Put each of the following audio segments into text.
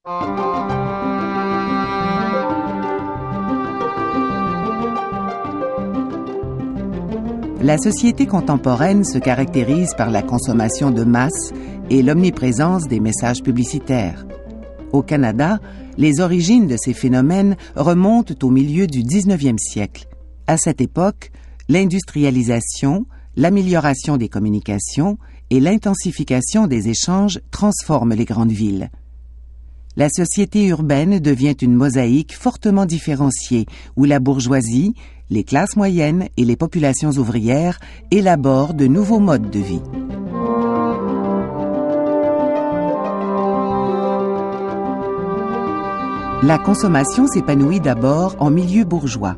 La société contemporaine se caractérise par la consommation de masse et l'omniprésence des messages publicitaires. Au Canada, les origines de ces phénomènes remontent au milieu du 19e siècle. À cette époque, l'industrialisation, l'amélioration des communications et l'intensification des échanges transforment les grandes villes. La société urbaine devient une mosaïque fortement différenciée où la bourgeoisie, les classes moyennes et les populations ouvrières élaborent de nouveaux modes de vie. La consommation s'épanouit d'abord en milieu bourgeois.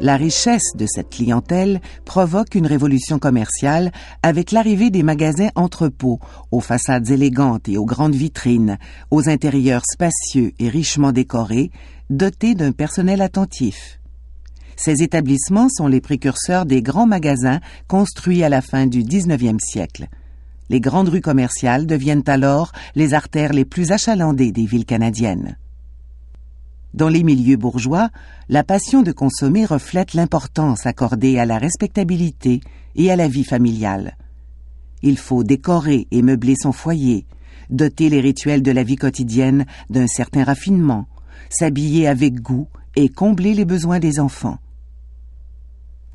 La richesse de cette clientèle provoque une révolution commerciale avec l'arrivée des magasins entrepôts, aux façades élégantes et aux grandes vitrines, aux intérieurs spacieux et richement décorés, dotés d'un personnel attentif. Ces établissements sont les précurseurs des grands magasins construits à la fin du 19e siècle. Les grandes rues commerciales deviennent alors les artères les plus achalandées des villes canadiennes. Dans les milieux bourgeois, la passion de consommer reflète l'importance accordée à la respectabilité et à la vie familiale. Il faut décorer et meubler son foyer, doter les rituels de la vie quotidienne d'un certain raffinement, s'habiller avec goût et combler les besoins des enfants.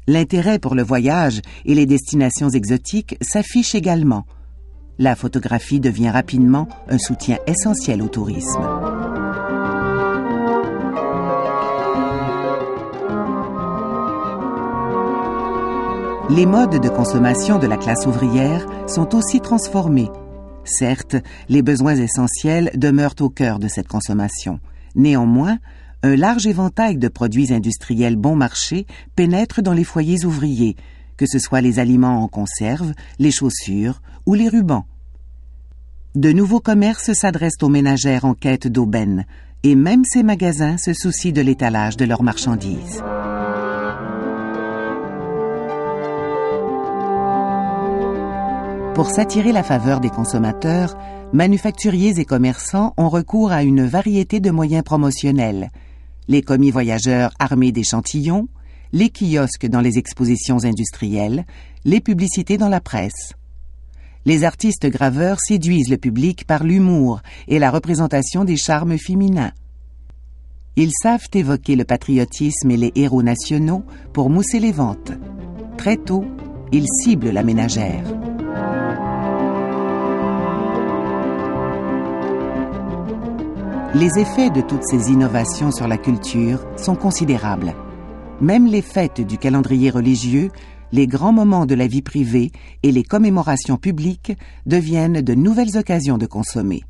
L'intérêt pour le voyage et les destinations exotiques s'affiche également. La photographie devient rapidement un soutien essentiel au tourisme. Les modes de consommation de la classe ouvrière sont aussi transformés. Certes, les besoins essentiels demeurent au cœur de cette consommation. Néanmoins, un large éventail de produits industriels bon marché pénètre dans les foyers ouvriers, que ce soit les aliments en conserve, les chaussures ou les rubans. De nouveaux commerces s'adressent aux ménagères en quête d'aubaine, et même ces magasins se soucient de l'étalage de leurs marchandises. Pour s'attirer la faveur des consommateurs, manufacturiers et commerçants ont recours à une variété de moyens promotionnels. Les commis voyageurs armés d'échantillons, les kiosques dans les expositions industrielles, les publicités dans la presse. Les artistes graveurs séduisent le public par l'humour et la représentation des charmes féminins. Ils savent évoquer le patriotisme et les héros nationaux pour mousser les ventes. Très tôt, ils ciblent la ménagère. Les effets de toutes ces innovations sur la culture sont considérables. Même les fêtes du calendrier religieux, les grands moments de la vie privée et les commémorations publiques deviennent de nouvelles occasions de consommer.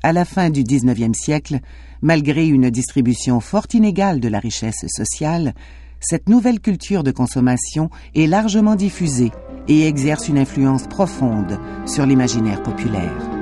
À la fin du 19e siècle, malgré une distribution fort inégale de la richesse sociale, cette nouvelle culture de consommation est largement diffusée et exerce une influence profonde sur l'imaginaire populaire.